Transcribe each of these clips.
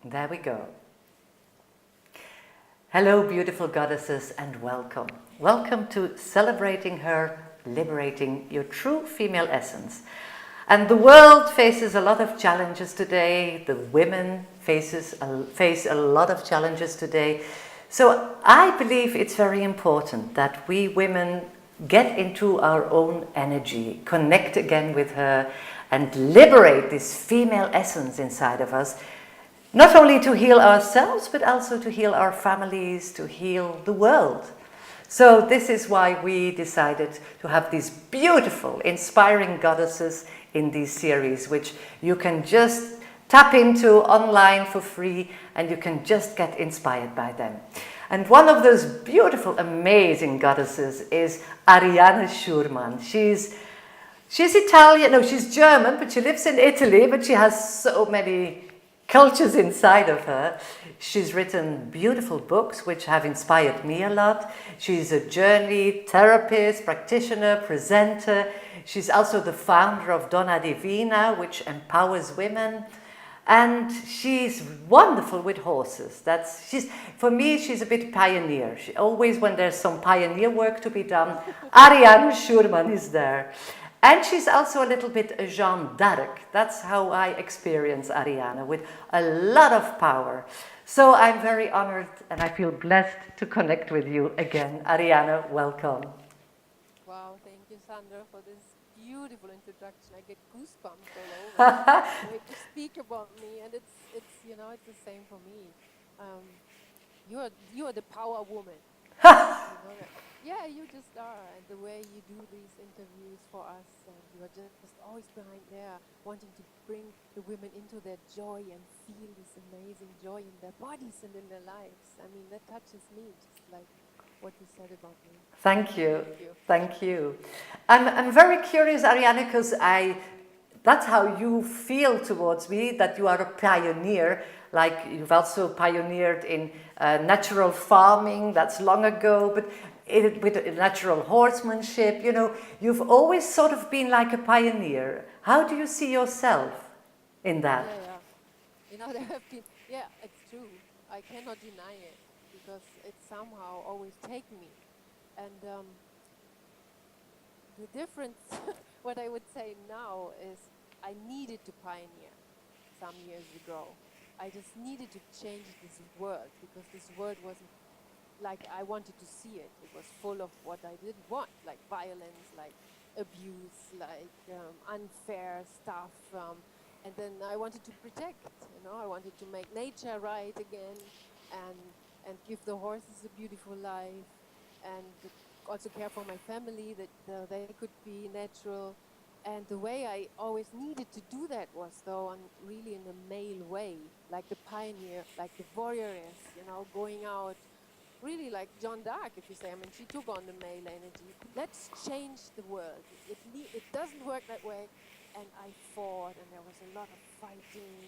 There we go. Hello, beautiful goddesses, and welcome. Welcome to Celebrating Her, Liberating Your True Female Essence. And the world faces a lot of challenges today. The women face a lot of challenges today. So I believe it's very important that we women get into our own energy, connect again with her, and liberate this female essence inside of us. Not only to heal ourselves, but also to heal our families, to heal the world. So this is why we decided to have these beautiful, inspiring goddesses in this series, which you can just tap into online for free, and you can just get inspired by them. And one of those beautiful, amazing goddesses is Ariane Schurman. She's Italian, no, she's German, but she lives in Italy, but she has so many cultures inside of her. She's written beautiful books which have inspired me a lot. She's a journey therapist, practitioner, presenter. She's also the founder of Donna Divina, which empowers women. And she's wonderful with horses. For me, she's a bit pioneer. Always when there's some pioneer work to be done, Ariane Schurman is there. And she's also a little bit a Jeanne d'Arc. That's how I experience Ariane, with a lot of power. So I'm very honored and I feel blessed to connect with you again. Ariane, welcome. Wow, thank you, Sandra, for this beautiful introduction. I get goosebumps all over. The way to speak about me, and it's the same for me. Um, you are the power woman. Yeah, you just are, and the way you do these interviews for us, and you are just always behind there, wanting to bring the women into their joy and feel this amazing joy in their bodies and in their lives. I mean, that touches me, just like what you said about me. Thank you. Thank you. I'm very curious, Ariane, because that's how you feel towards me, that you are a pioneer. Like, you've also pioneered in natural farming, that's long ago, but with natural horsemanship, you've always sort of been like a pioneer. How do you see yourself in that? Yeah. There have been, yeah, it's true. I cannot deny it, because it somehow always take me. And the difference, what I would say now is, I needed to pioneer some years ago. I just needed to change this world, because this world wasn't like I wanted to see it. It was full of what I didn't want, like violence, like abuse, like unfair stuff. And then I wanted to protect, I wanted to make nature right again, and give the horses a beautiful life, and also care for my family, that they could be natural. And the way I always needed to do that was, though, really in a male way, like the pioneer, like the warrioress, going out, really like Joan d'Arc, if you say. I mean, she took on the male energy. Let's change the world. It doesn't work that way. And I fought, and there was a lot of fighting,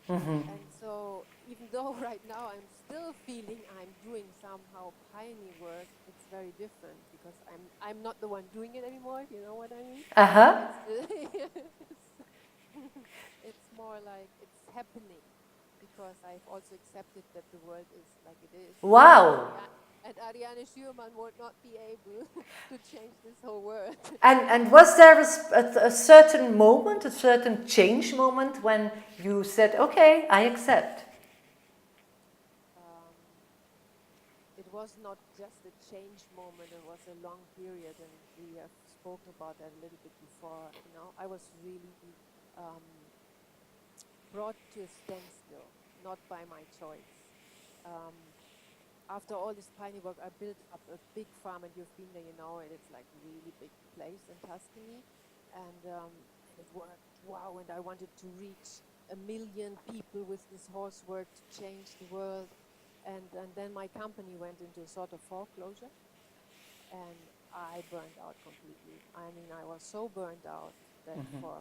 and so even though right now I'm still feeling I'm doing somehow pioneer work, it's very different, because I'm not the one doing it anymore, if you know what I mean. It's more like it's happening, because I've also accepted that the world is like it is. Wow. And Ariane Schurman would not be able to change this whole world. And was there a certain moment, a certain change moment, when you said, okay, I accept? It was not just a change moment, it was a long period, and we have spoken about that a little bit before. I was really brought to a standstill, not by my choice. After all this pioneer work, I built up a big farm, and you've been there, it's like a really big place in Tuscany, and it worked, wow, and I wanted to reach 1 million people with this horse work to change the world. And then my company went into a sort of foreclosure, and I burned out completely. I mean, I was so burned out that for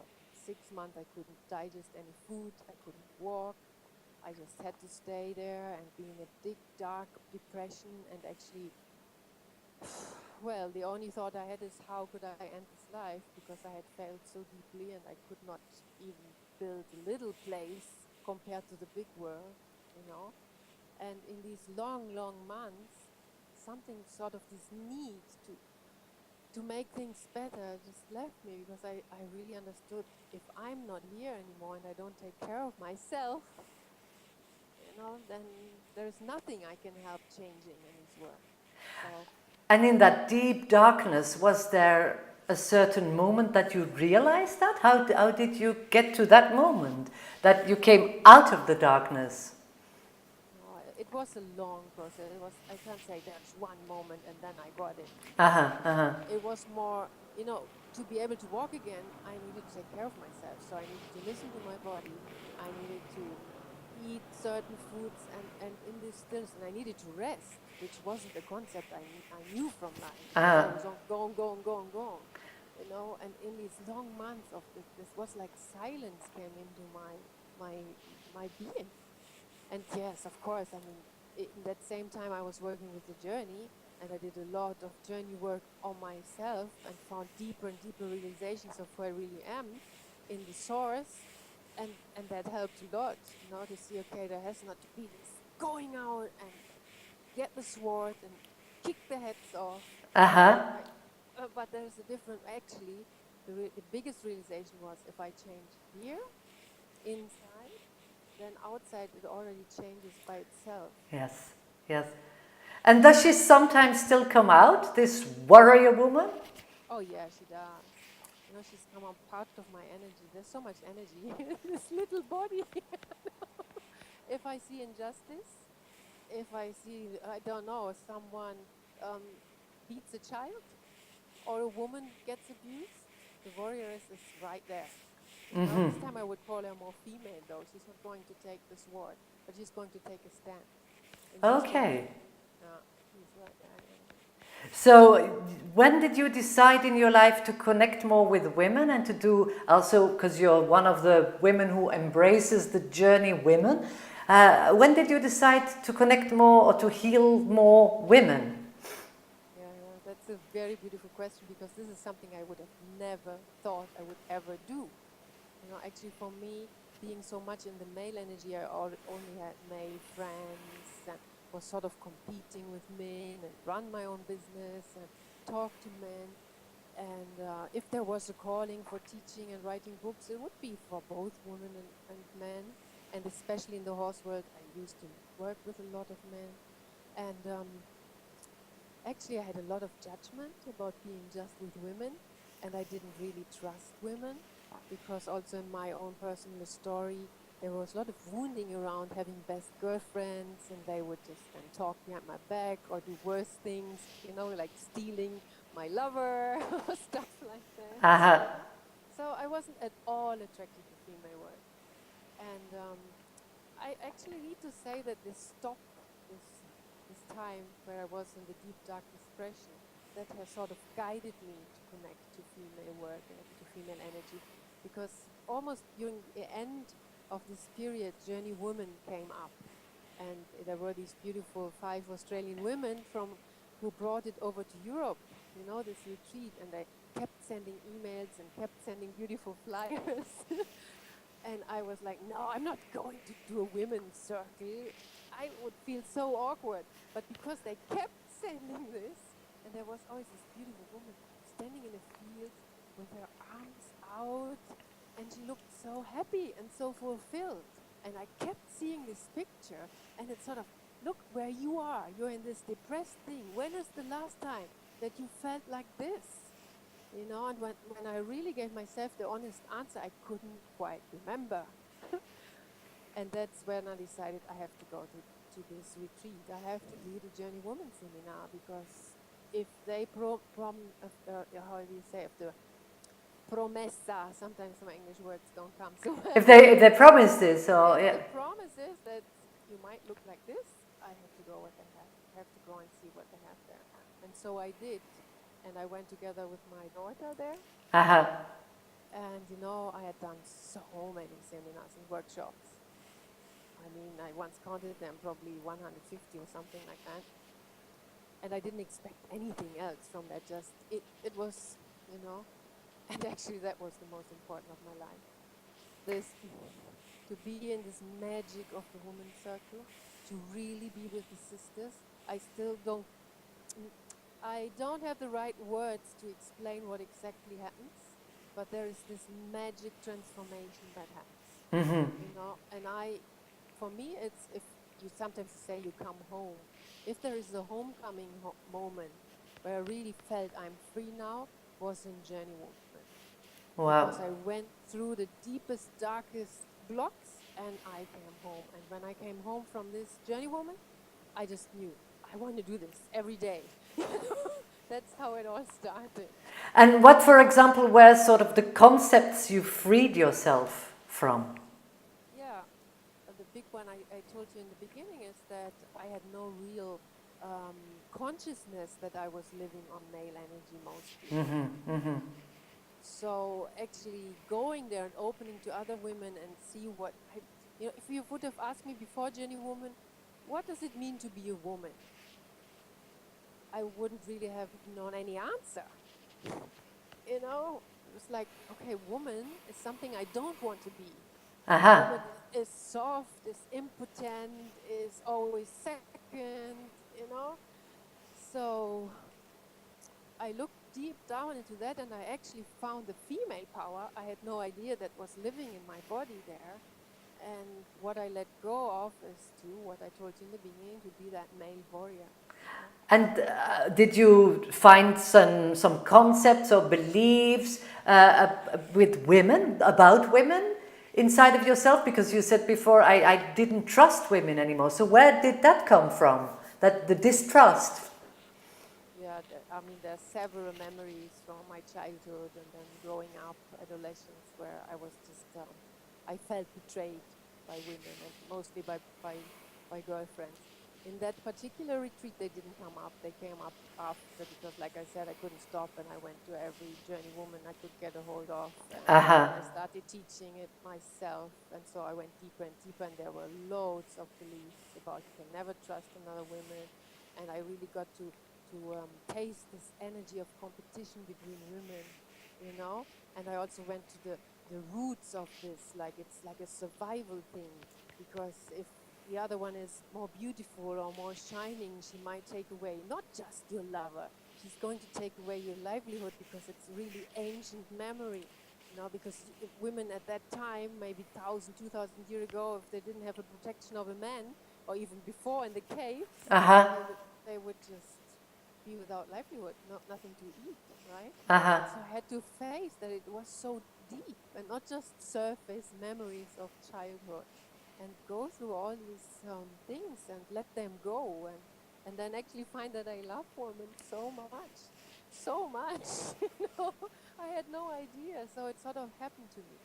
6 months I couldn't digest any food, I couldn't walk. I just had to stay there and be in a deep, dark depression, and actually, well, the only thought I had is, how could I end this life? Because I had failed so deeply, and I could not even build a little place compared to the big world, you know. And in these long, long months, something sort of this need to make things better just left me, because I really understood, if I'm not here anymore and I don't take care of myself, you know, then there's nothing I can help changing in this world. So, And in that deep darkness, was there a certain moment that you realized that? How did you get to that moment, that you came out of the darkness? it was a long process. I can't say there's one moment and then I got it. It was more, you know, to be able to walk again, I needed to take care of myself. So I needed to listen to my body. I needed to eat certain foods and in this stillness, and I needed to rest, which wasn't the concept I knew from life. I was on go, you know, and in these long months of this was like silence came into my being. And yes, of course, I mean, in that same time I was working with the journey, and I did a lot of journey work on myself and found deeper and deeper realizations of who I really am in the source. And that helped a lot, you know, to see, okay, there has not to be this going out and get the sword and kick the heads off. But there's a different, actually, the biggest realization was, if I change here, inside, then outside it already changes by itself. Yes, yes. And does she sometimes still come out, this warrior woman? Oh yeah, she does. You know, she's come up part of my energy. There's so much energy in this little body. If I see injustice, if I see, I don't know, someone beats a child or a woman gets abused, the warrioress is right there. You know, this time I would call her more female, though. She's not going to take the sword, but she's going to take a stand. Okay. She's right there. Yeah. So when did you decide in your life to connect more with women and to do also, because you're one of the women who embraces the journey women, when did you decide to connect more or to heal more women? Yeah, that's a very beautiful question, because this is something I would have never thought I would ever do. You know, actually for me, being so much in the male energy, I only had male friends and was sort of competing with men and run my own business and talk to men. And if there was a calling for teaching and writing books, it would be for both women and men. And especially in the horse world, I used to work with a lot of men. And actually, I had a lot of judgment about being just with women, and I didn't really trust women, because also in my own personal story, there was a lot of wounding around having best girlfriends, and they would just then talk behind my back or do worse things, you know, like stealing my lover or stuff like that. So I wasn't at all attracted to female work. And I actually need to say that this time where I was in the deep dark depression, that has sort of guided me to connect to female work and to female energy, because almost during the end of this period, Journey Women came up, and there were these beautiful 5 Australian women who brought it over to Europe, you know, this retreat, and they kept sending emails and kept sending beautiful flyers. And I was like, no, I'm not going to do a women's circle. I would feel so awkward. But because they kept sending this, and there was always this beautiful woman standing in a field with her arms out, and she looked so happy and so fulfilled. And I kept seeing this picture, and it's sort of, look where you are. You're in this depressed thing. When is the last time that you felt like this? You know, and when I really gave myself the honest answer, I couldn't quite remember. And that's when I decided I have to go to this retreat. I have to do the Journey Woman seminar, because if they how do you say, if the promessa, sometimes my English words don't come so well. If they promise this, or The promise is that you might look like this, I have to go what they have. I have to go and see what they have there. And so I did. And I went together with my daughter there. And, you know, I had done so many seminars and workshops. I mean, I once counted them, probably 150 or something like that. And I didn't expect anything else from that. Just, it was, you know, and actually that was the most important of my life. This to be in this magic of the women's circle, to really be with the sisters. I still don't, I don't have the right words to explain what exactly happens, but there is this magic transformation that happens, you know. And for me, it's if you sometimes say you come home. If there is a homecoming moment where I really felt I'm free now, was in Journey Woman. Wow. Because I went through the deepest, darkest blocks and I came home. And when I came home from this Journey Woman, I just knew I want to do this every day. That's how it all started. And what, for example, were sort of the concepts you freed yourself from? Yeah, the big one I told you in the beginning is that I had no real consciousness that I was living on male energy mostly. So actually going there and opening to other women and see what if you would have asked me before Journey Woman, what does it mean to be a woman? I wouldn't really have known any answer. You know, it was like, okay, woman is something I don't want to be. Woman is soft, is impotent, is always second, you know. So I looked deep down into that and I actually found the female power I had no idea that was living in my body there. And what I let go of is to what I told you in the beginning, to be that male warrior. And did you find some concepts or beliefs with women, about women, inside of yourself? Because you said before, I didn't trust women anymore. So where did that come from, that the distrust? Yeah, I mean, there's several memories from my childhood and then growing up, adolescence, where I was just, I felt betrayed by women and mostly by girlfriends. In that particular retreat, they didn't come up. They came up after because, like I said, I couldn't stop and I went to every Journey Woman I could get a hold of. And I started teaching it myself. And so I went deeper and deeper and there were loads of beliefs about you can never trust another woman. And I really got to taste this energy of competition between women, you know. And I also went to the roots of this, like it's like a survival thing, because if the other one is more beautiful or more shining, she might take away not just your lover, she's going to take away your livelihood because it's really ancient memory, you know, because women at that time, maybe 1,000, 2,000 years ago, if they didn't have a protection of a man, or even before in the caves, they would just be without livelihood, nothing to eat, right? So I had to face that it was so deep and not just surface memories of childhood, and go through all these things and let them go, and then actually find that I love women so much, you know. I had no idea, so it sort of happened to me,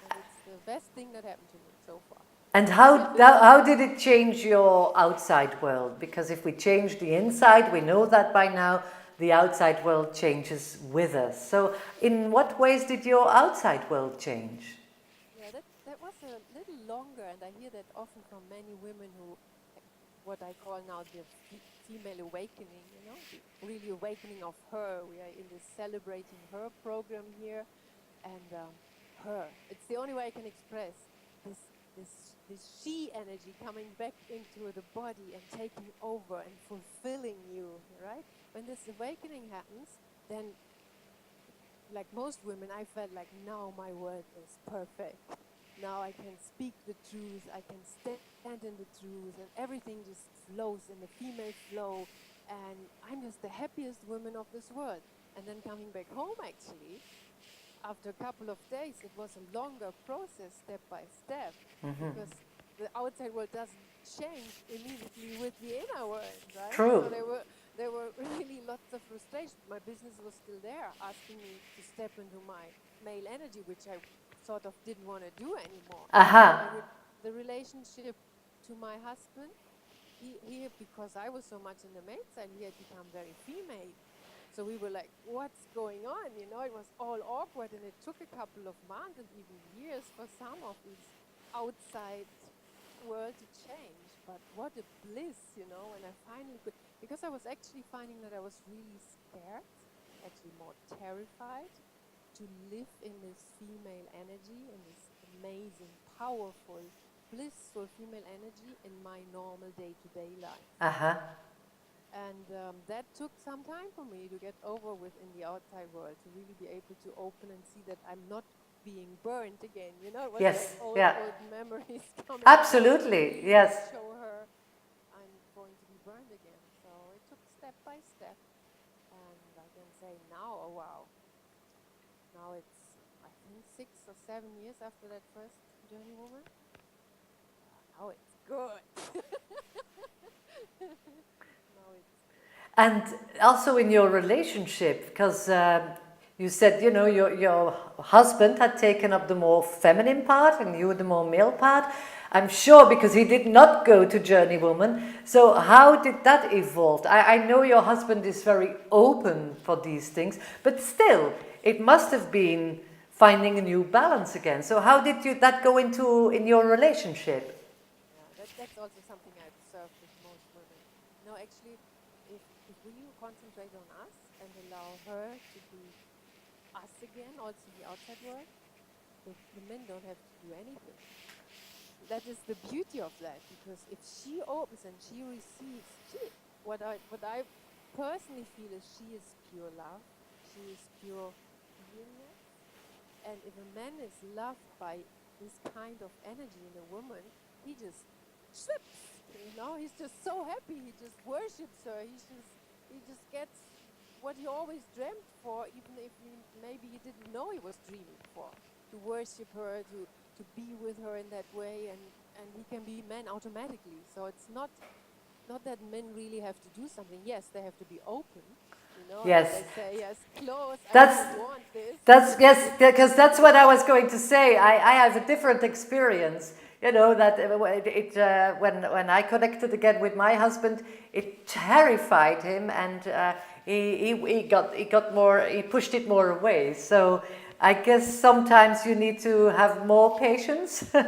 and it's the best thing that happened to me so far. And how did it change your outside world? Because if we change the inside, we know that by now, the outside world changes with us. So in what ways did your outside world change? Yeah, that was a little longer, and I hear that often from many women who, what I call now the female awakening, you know, the really awakening of her. We are in this celebrating her program here, and her. It's the only way I can express this she energy coming back into the body and taking over and fulfilling you, right? When this awakening happens, then like most women, I felt like now my world is perfect. Now I can speak the truth, I can stand in the truth, and everything just flows in the female flow, and I'm just the happiest woman of this world. And then coming back home, actually, after a couple of days, it was a longer process, step by step, because the outside world doesn't change immediately with the inner world, right? True. So there were really lots of frustration. My business was still there, asking me to step into my male energy, which I sort of didn't want to do anymore. The relationship to my husband, he because I was so much in the male side, he had become very female. So we were like, what's going on? You know, it was all awkward, and it took a couple of months and even years for some of these outside world to change. But what a bliss, you know, when I finally could, because I was actually finding that I was really scared, actually more terrified, to live in this female energy and this amazing powerful, blissful female energy in my normal day-to-day life. Uh-huh. And that took some time for me to get over with in the outside world, to really be able to open and see that I'm not being burnt again. You know, it was like Yes, old, yeah. old memories coming up. Absolutely, Please yes. don't show her I'm going to be burned again. So it took step by step. And I can say now, oh wow, now it's, I think, 6 or 7 years after that first journey woman. Now it's good. Now it's good. And also in your relationship, because you said, you know, your husband had taken up the more feminine part and you the more male part. I'm sure because he did not go to Journeywoman. So how did that evolve? I know your husband is very open for these things, but still, it must have been finding a new balance again. So how did that go in your relationship? Yeah, that's also something I observe with most women. No, actually, if we concentrate on us and allow her to be us again, also in the outside world, the men don't have to do anything. That is the beauty of that, because if she opens and she receives, what I personally feel is she is pure love, she is pure beingness, and if a man is loved by this kind of energy in a woman, he just slips, he's just so happy, he just worships her, he just gets what he always dreamt for, even if maybe he didn't know he was dreaming for, to worship her, to be with her in that way, and he can be man automatically. So it's not that men really have to do something. Yes, they have to be open, and Yes. they say, yes, close, I That's don't want this. yes, because that's what I was going to say. I have a different experience. You know that when I connected again with my husband, it terrified him, and he pushed it more away. So I guess sometimes you need to have more patience. Yeah.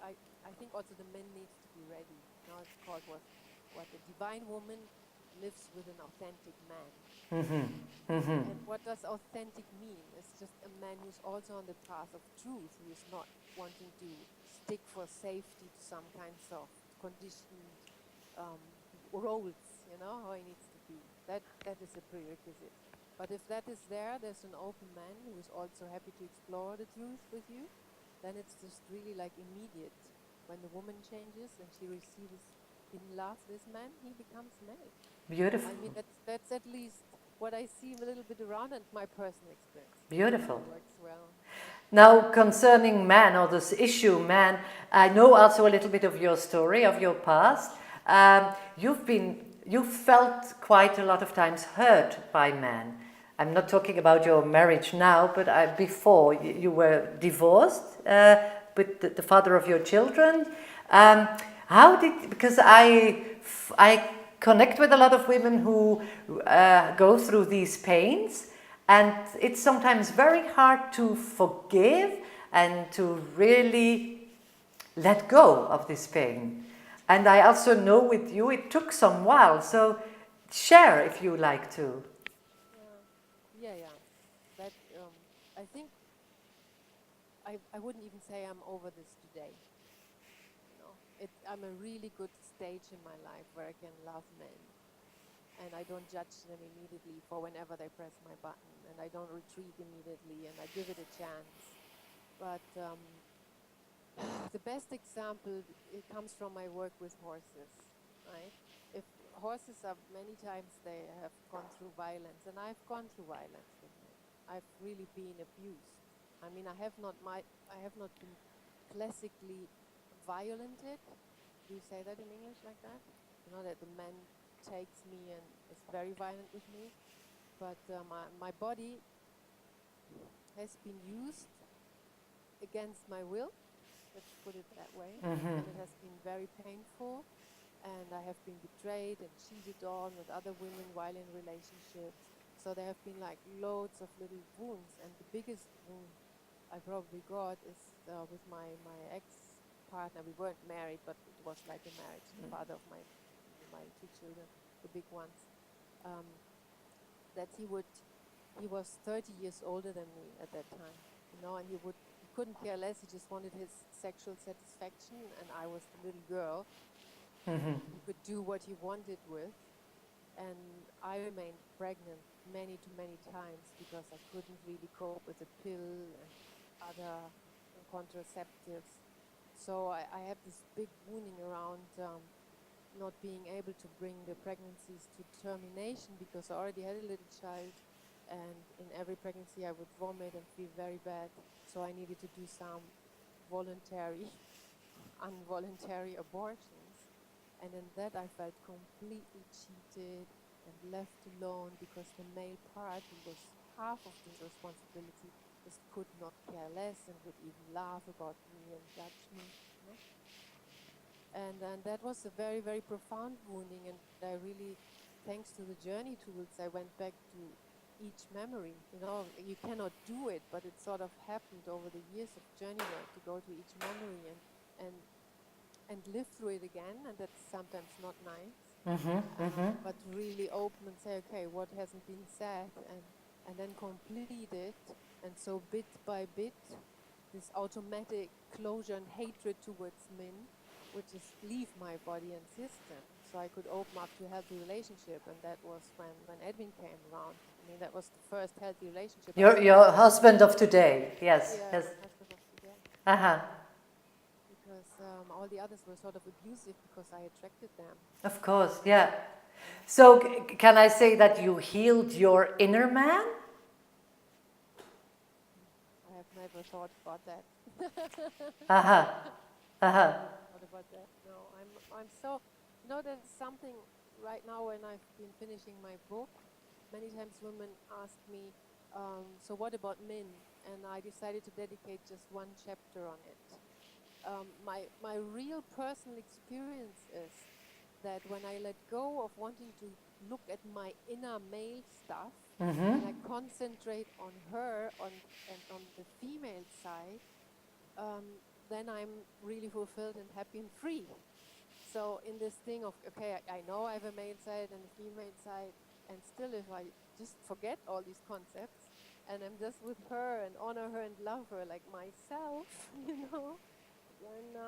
I think also the man needs to be ready. It's called what the divine woman lives with an authentic man. And what does authentic mean? It's just a man who's also on the path of truth, who is not wanting to stick for safety to some kinds of conditioned roles, how he needs to be. That is a prerequisite. But if that is there's an open man who is also happy to explore the truth with you, then it's just really like immediate. When the woman changes and she receives in love this man, he becomes male. Beautiful. I mean, that's at least what I see a little bit around, and my personal experience. Beautiful. It works well. Now, concerning man, or this issue, man, I know also a little bit of your story, of your past. You felt quite a lot of times hurt by men. I'm not talking about your marriage now, but before you were divorced with the father of your children. Because I connect with a lot of women who go through these pains. And it's sometimes very hard to forgive and to really let go of this pain. And I also know with you it took some while. So share if you like to. Yeah. That I think I wouldn't even say I'm over this today. I'm a really good stage in my life where I can love men, and I don't judge them immediately for whenever they press my button, and I don't retreat immediately, and I give it a chance. But the best example, it comes from my work with horses, right? If horses are many times, they have gone through violence, and I've gone through violence with men. I've really been abused. I mean, I have not been classically violented. Do you say that in English like that? That the man takes me and is very violent with me. But my body has been used against my will, let's put it that way. And it has been very painful. And I have been betrayed and cheated on with other women while in relationships. So there have been like loads of little wounds. And the biggest wound I probably got is with my ex-partner. We weren't married, but it was like a marriage. The father of my two children, the big ones. That he was 30 years older than me at that time, and he would couldn't care less. He just wanted his sexual satisfaction, and I was the little girl who could do what he wanted with. And I remained pregnant many times because I couldn't really cope with the pill and other contraceptives. So I have this big wounding around not being able to bring the pregnancies to termination because I already had a little child, and in every pregnancy I would vomit and feel very bad. So I needed to do some voluntary, involuntary abortions. And in that I felt completely cheated and left alone because the male part, who was half of this responsibility, just could not care less and would even laugh about me and judge me. You know? And that was a very profound wounding, and I really, thanks to the journey tools, I went back to each memory. You know, you cannot do it, but it sort of happened over the years of journey work to go to each memory and live through it again, and that's sometimes not nice. But really open and say, okay, what hasn't been said, and then complete it. And so bit by bit, this automatic closure and hatred towards men would just leave my body and system, so I could open up to a healthy relationship. And that was when Edwin came around. I mean, that was the first healthy relationship. Your husband of today, yes. Yeah, Yes. my husband of today. Because all the others were sort of abusive because I attracted them. Of course, yeah. So can I say that you healed your inner man? I have never thought about that. What about that? No, I'm so, you know, there's something right now when I've been finishing my book. Many times women ask me, so what about men? And I decided to dedicate just one chapter on it. My real personal experience is that when I let go of wanting to look at my inner male stuff, and I concentrate on her and on the female side, then I'm really fulfilled and happy and free. So in this thing of, okay, I know I have a male side and a female side, and still if I just forget all these concepts and I'm just with her and honor her and love her like myself, you know, then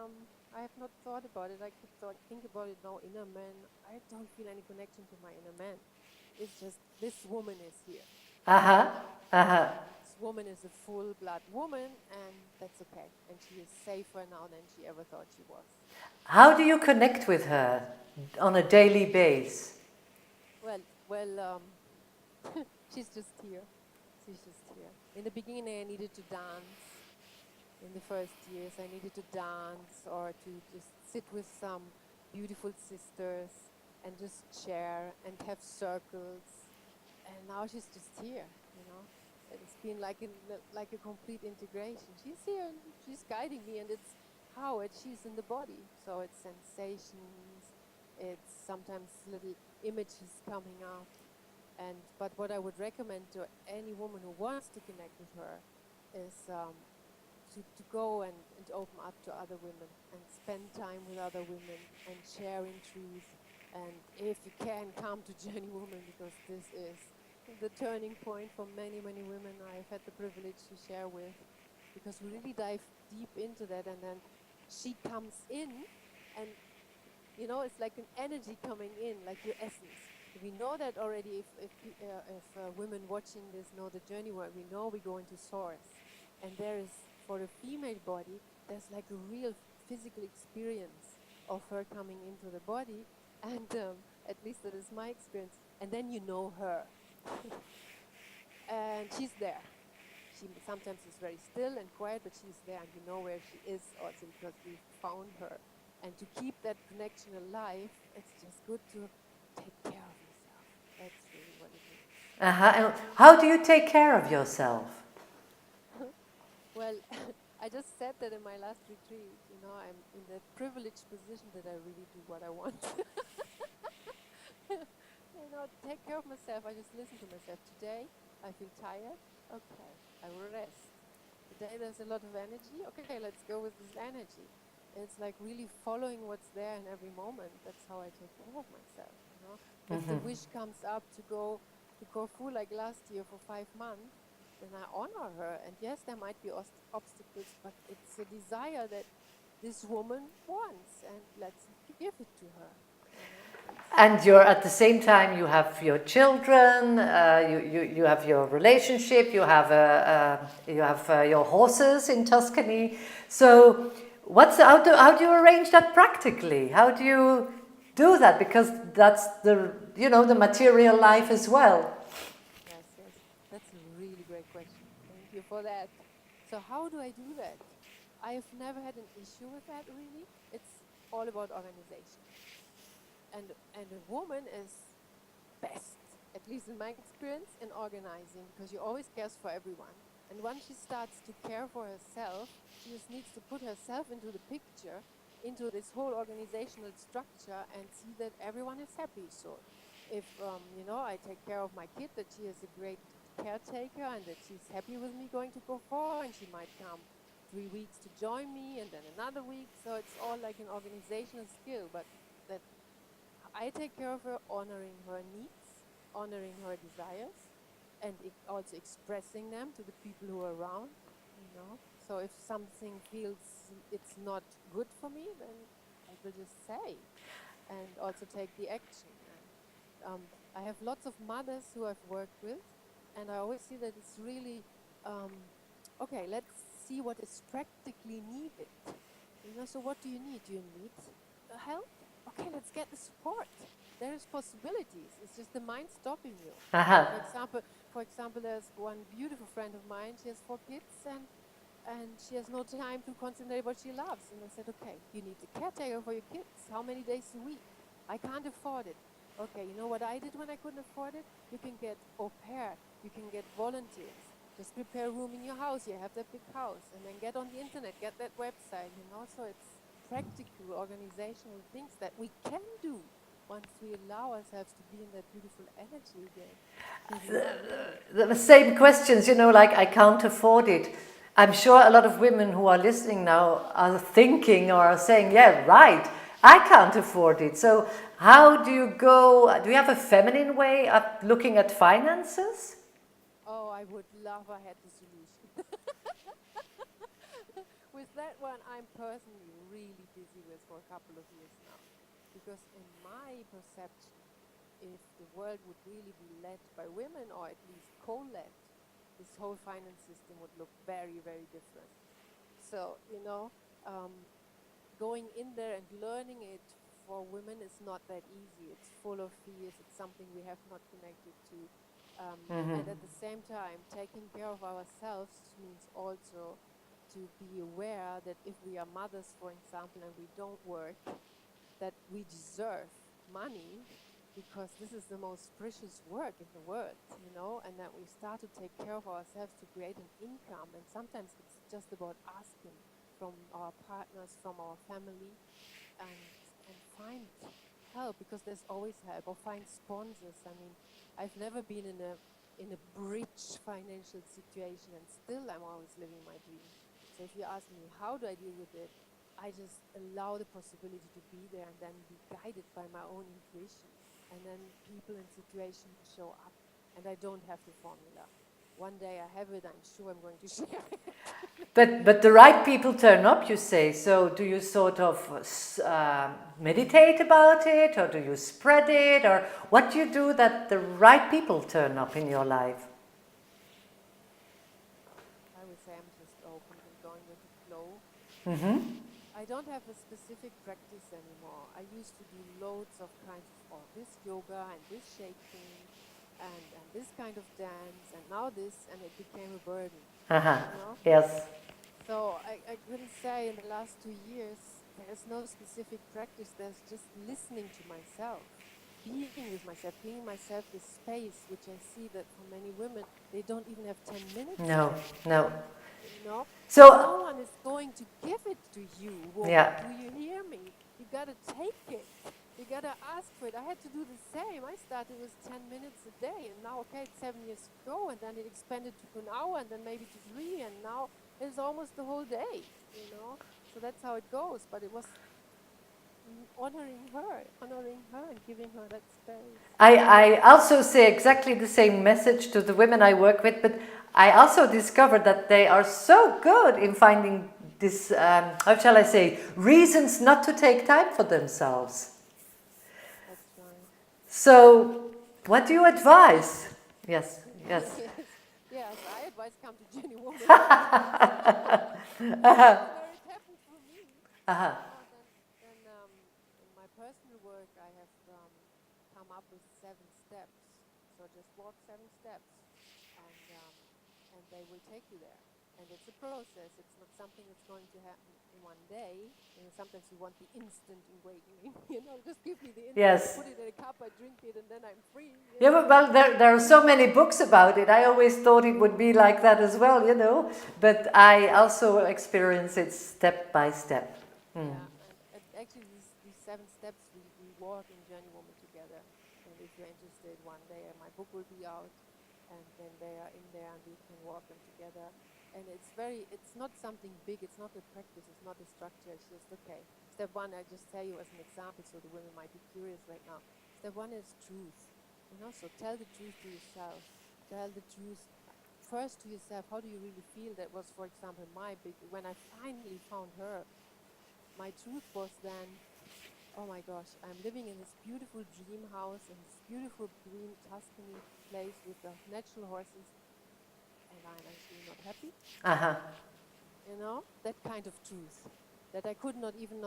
I have not thought about it. I could think about it now. Inner man, I don't feel any connection to my inner man. It's just this woman is here. This woman is a full-blood woman, and that's okay. And she is safer now than she ever thought she was. How do you connect with her on a daily basis? Well, she's just here. She's just here. In the beginning, I needed to dance. In the first years, I needed to dance or to just sit with some beautiful sisters and just share and have circles. And now she's just here, you know. It's been like a complete integration. She's here and she's guiding me, and it's how she's in the body. So it's sensations, it's sometimes little images coming up. But what I would recommend to any woman who wants to connect with her is to go and open up to other women and spend time with other women and sharing truth. And if you can, come to Journey Woman, because this is the turning point for many women I've had the privilege to share with, because we really dive deep into that, and then she comes in, and you know, it's like an energy coming in, like your essence. We know that already. If women watching this know the journey work, we know we go into source, and there is, for the female body, there's like a real physical experience of her coming into the body, and at least that is my experience. And then you know her, and she's there. She sometimes is very still and quiet, but she's there, and you know where she is also because we found her. And to keep that connection alive, it's just good to take care of yourself. That's really what it is. And how do you take care of yourself? Well, I just said that in my last retreat. You know, I'm in that privileged position that I really do what I want. You know, take care of myself. I just listen to myself. Today, I feel tired. Okay, I will rest. Today, there's a lot of energy. Okay, let's go with this energy. It's like really following what's there in every moment. That's how I take care of myself. You know, if the wish comes up to go to Corfu like last year for 5 months, and I honor her. And yes, there might be obstacles, but it's a desire that this woman wants, and let's give it to her. And you're at the same time, you have your children, you have your relationship, you have your horses in Tuscany. So how do you arrange that practically? How do you do that? Because that's the material life as well. Yes, that's a really great question. Thank you for that. So how do I do that? I've never had an issue with that, really. It's all about organization. And a woman is best, at least in my experience, in organizing, because she always cares for everyone. And once she starts to care for herself, she just needs to put herself into the picture, into this whole organizational structure, and see that everyone is happy. So if I take care of my kid, that she is a great caretaker and that she's happy with me going to go for, and she might come 3 weeks to join me and then another week. So it's all like an organizational skill, but that I take care of her, honoring her needs, honoring her desires, and also expressing them to the people who are around, So if something feels it's not good for me, then I will just say, and also take the action. And I have lots of mothers who I've worked with, and I always see that it's really, okay, let's see what is practically needed. So what do you need? Do you need help? Okay, let's get the support. There's possibilities. It's just the mind stopping you. For example, there's one beautiful friend of mine. She has 4 kids, and she has no time to concentrate what she loves. And I said, okay, you need a caretaker for your kids. How many days a week? I can't afford it. Okay, you know what I did when I couldn't afford it? You can get au pair. You can get volunteers. Just prepare a room in your house. You have that big house, and then get on the internet, get that website. So it's practical organizational things that we can do once we allow ourselves to be in that beautiful energy again. The same questions, like I can't afford it. I'm sure a lot of women who are listening now are thinking or are saying, yeah, right, I can't afford it. So how do you go? Do you have a feminine way of looking at finances? Oh, I would love I had the solution. With that one, I'm personally really busy with for a couple of years now. Because in my perception, if the world would really be led by women, or at least co-led, this whole finance system would look very, very different. So, going in there and learning it for women is not that easy. It's full of fears. It's something we have not connected to. And at the same time, taking care of ourselves means also to be aware that if we are mothers, for example, and we don't work, that we deserve money, because this is the most precious work in the world, and that we start to take care of ourselves to create an income. And sometimes it's just about asking from our partners, from our family, and find help, because there's always help, or find sponsors. I mean, I've never been in a bridge financial situation, and still I'm always living my dream. So if you ask me, how do I deal with it? I just allow the possibility to be there and then be guided by my own intuition. And then people and situations show up, and I don't have the formula. One day I have it, I'm sure I'm going to share it. But the right people turn up, you say. So do you sort of meditate about it, or do you spread it, or what do you do that the right people turn up in your life? I would say I'm just open and going with the flow. I don't have a specific practice anymore. I used to do loads of kinds of this yoga and this shaking and this kind of dance, and now this, and it became a burden. Yes. So I couldn't say in the last 2 years, there's no specific practice, there's just listening to myself, being with myself, giving myself this space, which I see that for many women, they don't even have 10 minutes. No. So no one is going to give it to you, woman. Yeah. Do you hear me? You gotta take it. You gotta ask for it. I had to do the same. I started with 10 minutes a day, and now, okay, it's 7 years ago, and then it expanded to an hour, and then maybe to 3, and now it's almost the whole day, So that's how it goes. But it was honoring her and giving her that space. I also say exactly the same message to the women I work with, but I also discovered that they are so good in finding this, how shall I say, reasons not to take time for themselves. That's right. So, what do you advise? Yes, yes. Yes, yes. I advise come to Jenny Woman. That's where it happened for me. Uh-huh. Then in my personal work, I have come up with 7 steps. So just walk 7 steps, and they will take you there. And it's a process. It's not something that's going to happen in one day. Sometimes you want the instant awakening. Just give me the instant. Yes. I put it in a cup, I drink it, and then I'm free. Yeah, but well, there are so many books about it. I always thought it would be like that as well, But I also experience it step by step. Yeah, and actually these 7 steps we walk in Journey Woman together. And if you're interested, one day my book will be out, and then they are in there, and we can walk them together. And it's not something big. It's not a practice. It's not a structure. It's just okay. Step 1, I just tell you as an example, so the women might be curious right now. Step 1 is truth. So tell the truth to yourself. Tell the truth first to yourself. How do you really feel? That was, for example, when I finally found her. My truth was then, oh my gosh, I'm living in this beautiful dream house in this beautiful green Tuscany place with the natural horses, and I'm actually not happy. Uh-huh. That kind of truth that I could not even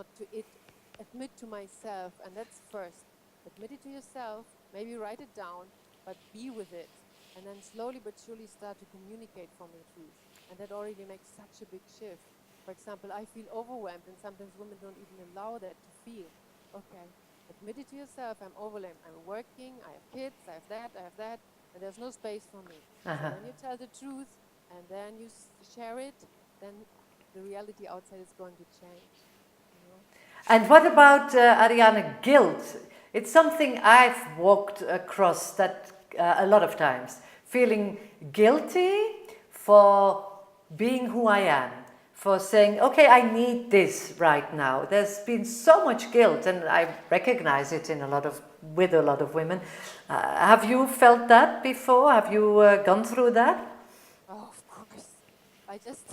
admit to myself. And that's first. Admit it to yourself, maybe write it down, but be with it. And then slowly but surely start to communicate from the truth. And that already makes such a big shift. For example, I feel overwhelmed, and sometimes women don't even allow that to feel. Okay, admit it to yourself, I'm overwhelmed. I'm working, I have kids, I have that, and there's no space for me. So then you tell the truth, and then you share it, then the reality outside is going to change. And what about, Ariane, guilt? It's something I've walked across that a lot of times. Feeling guilty for being who I am. For saying, okay, I need this right now. There's been so much guilt, and I recognize it with a lot of women. Have you felt that before? Have you gone through that? Oh, of course. I just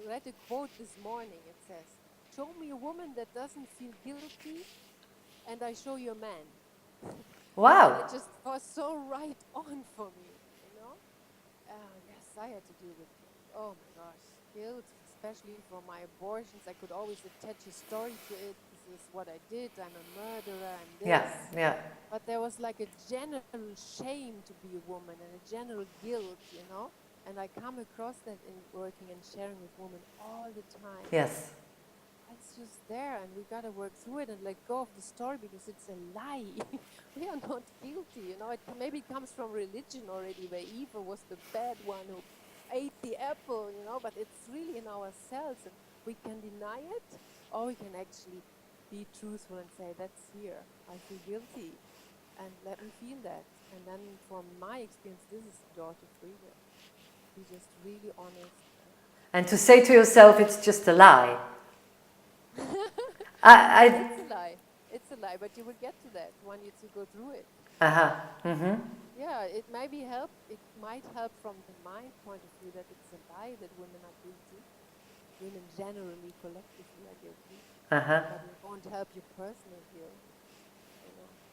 read a quote this morning. It says, show me a woman that doesn't feel guilty, and I show you a man. Wow. And it just was so right on for me, Yes, I had to deal with guilt. Oh my gosh, guilt, especially for my abortions. I could always attach a story to it. This is what I did. I'm a murderer. I'm this. Yeah. But there was like a general shame to be a woman and a general guilt, And I come across that in working and sharing with women all the time. Yes. It's just there, and we gotta work through it and let go of the story because it's a lie. We are not guilty, It maybe comes from religion already, where Eve was the bad one who ate the apple, But it's really in ourselves, and we can deny it, or we can actually be truthful and say, "That's here. I feel guilty, and let me feel that." And then, from my experience, this is the door to freedom. Be just really honest. And to say to yourself, it's just a lie. It's a lie. It's a lie, but you will get to that when you go through it. Yeah, it might help. It might help from my point of view that it's a lie that women are guilty. Women generally, collectively, are guilty. But it won't help you personally here.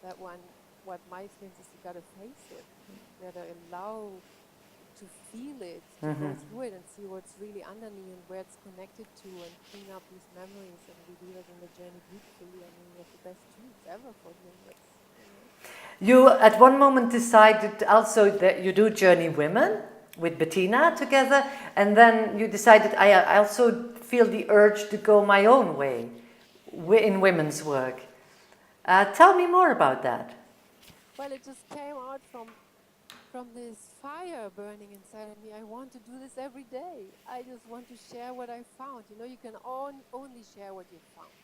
That one. What my experience is, you gotta face it. You gotta allow to feel it, to go through it and see what's really underneath and where it's connected to, and clean up these memories. And we do that in the journey beautifully. I mean, we have the best tools ever for doing this. You at one moment decided also that you do Journey Women with Bettina together, and then you decided I also feel the urge to go my own way in women's work. Tell me more about that. Well, it just came out from this fire burning inside of me. I want to do this every day. I just want to share what I found. You can only share what you found.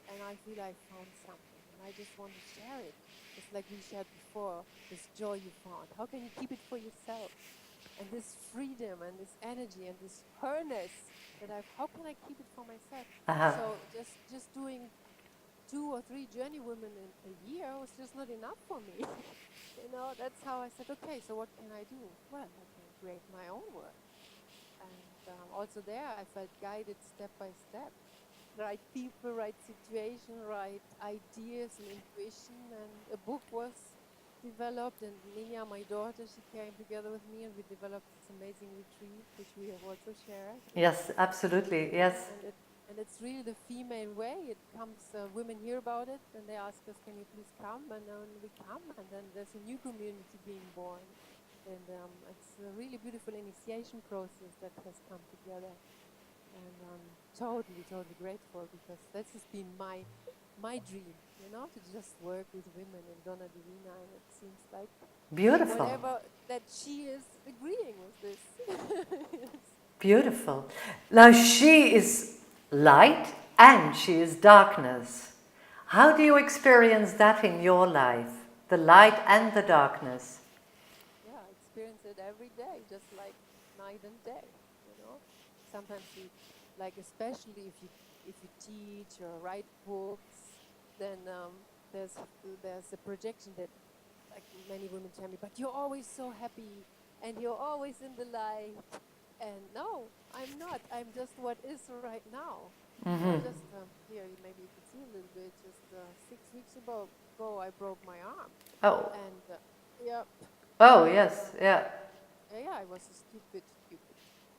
And I feel I found something, and I just want to share it. Just like we shared before, this joy you found. How can you keep it for yourself? And this freedom and this energy and this harness how can I keep it for myself? So just doing 2 or 3 journey women in a year was just not enough for me. That's how I said, okay, so what can I do? Well, I can create my own work. And also there, I felt guided step by step. Right people, right situation, right ideas and intuition. And a book was developed, and Ninja, my daughter, she came together with me, and we developed this amazing retreat, which we have also shared. Yes, absolutely, yes. And it's really the female way. It comes, women hear about it, and they ask us, can you please come? And then we come, and then there's a new community being born. And it's a really beautiful initiation process that has come together. And I'm totally, totally grateful, because this has been my dream, to just work with women in Donna Divina, and it seems like Beautiful. whatever that she is agreeing with this. Yes. Beautiful. Now she is light and she is darkness. How do you experience that in your life? The light and the darkness? Yeah, I experience it every day, just like night and day. Sometimes we, like, especially if you teach or write books, then there's a projection that, like, many women tell me, but you're always so happy and you're always in the light. And no, I'm not. I'm just what is right now. Just here, maybe you can see a little bit. Just 6 weeks ago, I broke my arm. Oh. And yeah. Oh, yes, yeah. Yeah, I was a stupid. It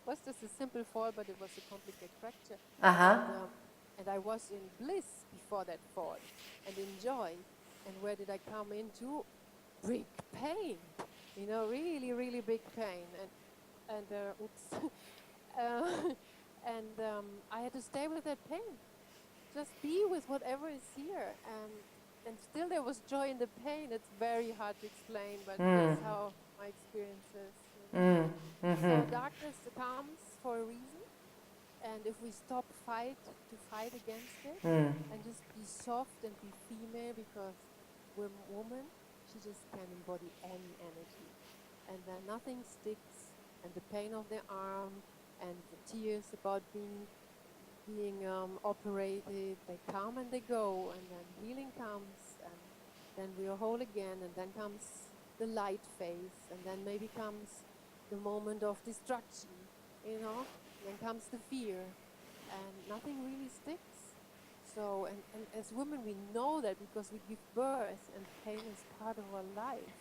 was just a simple fall, but it was a complicated fracture. And I was in bliss before that fall, and in joy. And where did I come into? Big pain. Really, really big pain. And I had to stay with that pain. Just be with whatever is here. And still there was joy in the pain. It's very hard to explain, but that's how my experience is. So darkness comes for a reason. And if we stop to fight against it, and just be soft and be female, because we're woman, she just can embody any energy. And then nothing sticks. And the pain of the arm and the tears about being operated, they come and they go, and then healing comes, and then we are whole again, and then comes the light phase, and then maybe comes the moment of destruction, then comes the fear, and nothing really sticks. So, and as women, we know that because we give birth, and pain is part of our life,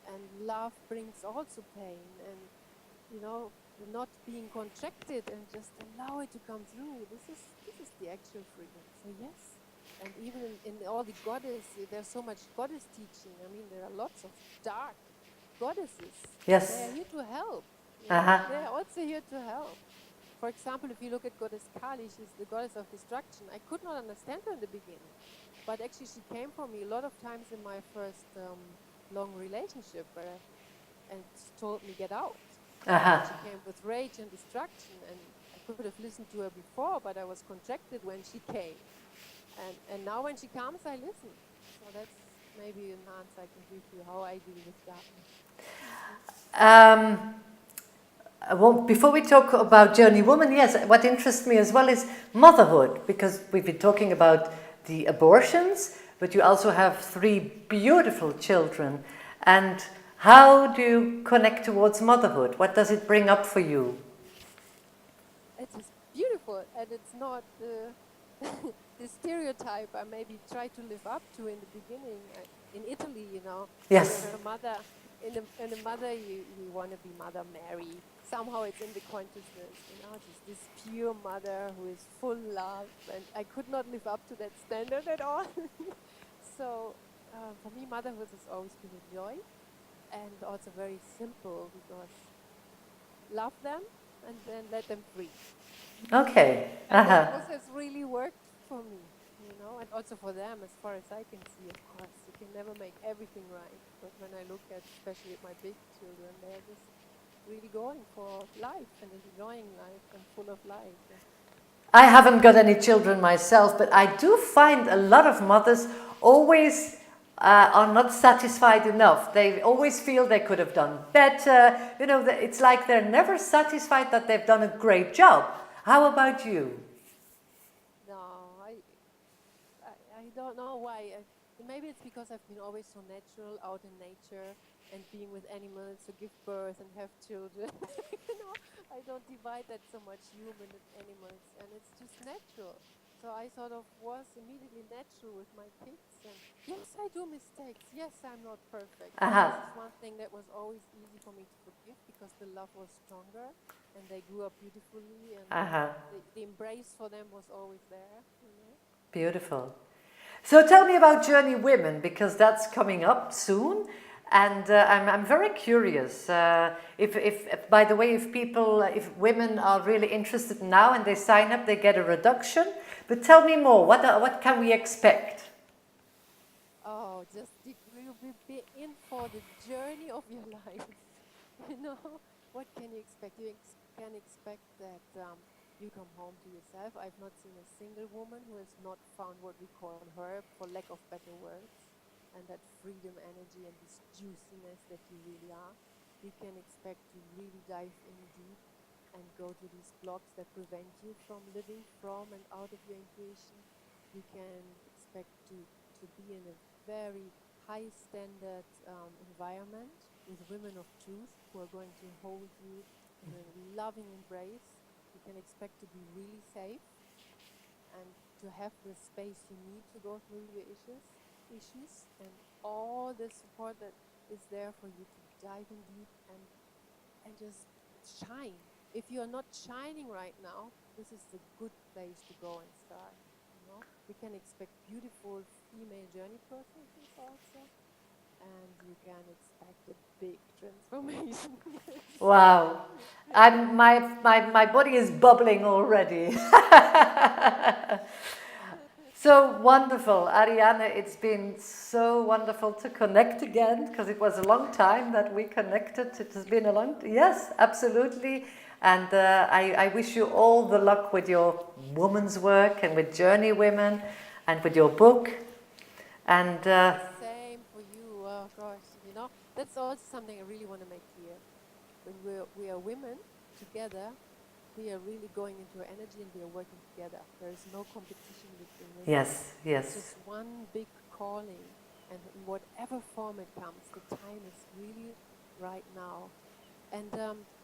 and love brings also pain, and not being contracted, and just allow it to come through. This is the actual freedom. So yes, and even in all the goddess, there's so much goddess teaching. I mean, there are lots of dark goddesses. Yes. They are here to help. They are also here to help. For example, if you look at Goddess Kali, she's the goddess of destruction. I could not understand her in the beginning, but actually she came for me a lot of times in my first long relationship, and told me, get out. She came with rage and destruction, and I could have listened to her before, but I was contracted when she came. And now when she comes, I listen. So that's maybe an answer I can give you, how I deal with darkness. Well, before we talk about Journey Woman, yes, what interests me as well is motherhood, because we've been talking about the abortions, but you also have 3 beautiful children. And how do you connect towards motherhood? What does it bring up for you? It is beautiful, and it's not the stereotype I maybe tried to live up to in the beginning. In Italy, Yes. a mother, in a mother, you want to be Mother Mary. Somehow it's in the consciousness, just this pure mother who is full love, and I could not live up to that standard at all. So for me, motherhood has always been a joy, and also very simple, because love them and then let them free. Okay. That has really worked for me, and also for them, as far as I can see. Of course, you can never make everything right, but when I look at, especially at my big children, they're just really going for life and enjoying life and full of life. I haven't got any children myself, but I do find a lot of mothers always are not satisfied enough. They always feel they could have done better. It's like they're never satisfied that they've done a great job. How about you? No, I don't know why. maybe it's because I've been always so natural out in nature and being with animals to give birth and have children. I don't divide that so much human and animals, and it's just natural. So I sort of was immediately natural with my kids. And yes, I do mistakes. Yes, I'm not perfect. But Aha. this is one thing that was always easy for me to forgive because the love was stronger and they grew up beautifully, and Aha. the embrace for them was always there. Beautiful. So tell me about Journey Women, because that's coming up soon. And I'm very curious. If, by the way, if women are really interested now and they sign up, they get a reduction. But tell me more. What can we expect? Oh, just you will be in for the journey of your life. You know, what can you expect? Can expect that you come home to yourself. I've not seen a single woman who has not found what we call her, for lack of better words, and that freedom energy and this juiciness that you really are. You can expect to really dive in deep and go to these blocks that prevent you from living from and out of your intuition. You can expect to be in a very high standard environment with women of truth who are going to hold you in a loving embrace. You can expect to be really safe and to have the space you need to go through your issues and all the support that is there for you to dive in deep and just shine. If you are not shining right now, this is a good place to go and start. You can expect beautiful female journey processes also, and you can expect a big transformation. Wow. My body is bubbling already. So wonderful, Ariane. It's been so wonderful to connect again, because it was a long time that we connected. It has been a long yes, absolutely. And I wish you all the luck with your woman's work and with Journey Women and with your book. And Same for you. Oh gosh, that's also something I really want to make clear. When we are women together, we are really going into our energy and we are working together. There is no competition between women. yes, It's yes. just one big calling, and in whatever form it comes, the time is really right now. And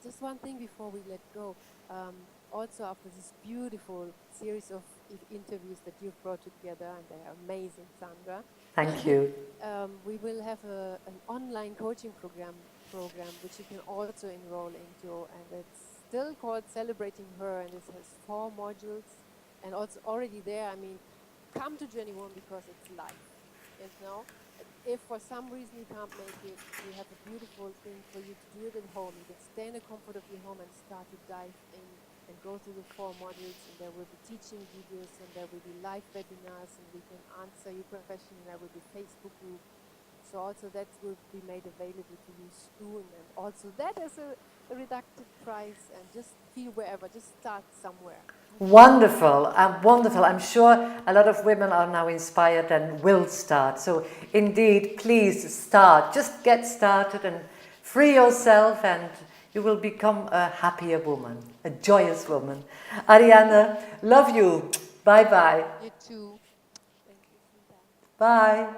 just one thing before we let go. Also, after this beautiful series of interviews that you've brought together, and they are amazing, Sandra. Thank you. We will have an online coaching program which you can also enroll into, and it's still called Celebrating Her, and it has 4 modules, and also already there. I mean, come to Journey One because it's life. If for some reason you can't make it, we have a beautiful thing for you to do it at home. You can stay in the comfort of your home and start to dive in and go through the 4 modules, and there will be teaching videos, and there will be live webinars, and we can answer your question, and there will be Facebook group. So also that will be made available to you soon, and also that is a reducted price, and just feel wherever, just start somewhere. Wonderful, wonderful. I'm sure a lot of women are now inspired and will start. So indeed, please start. Just get started and free yourself, and you will become a happier woman, a joyous woman. Ariane, love you. Bye-bye. You too. Thank you, Sita. Bye.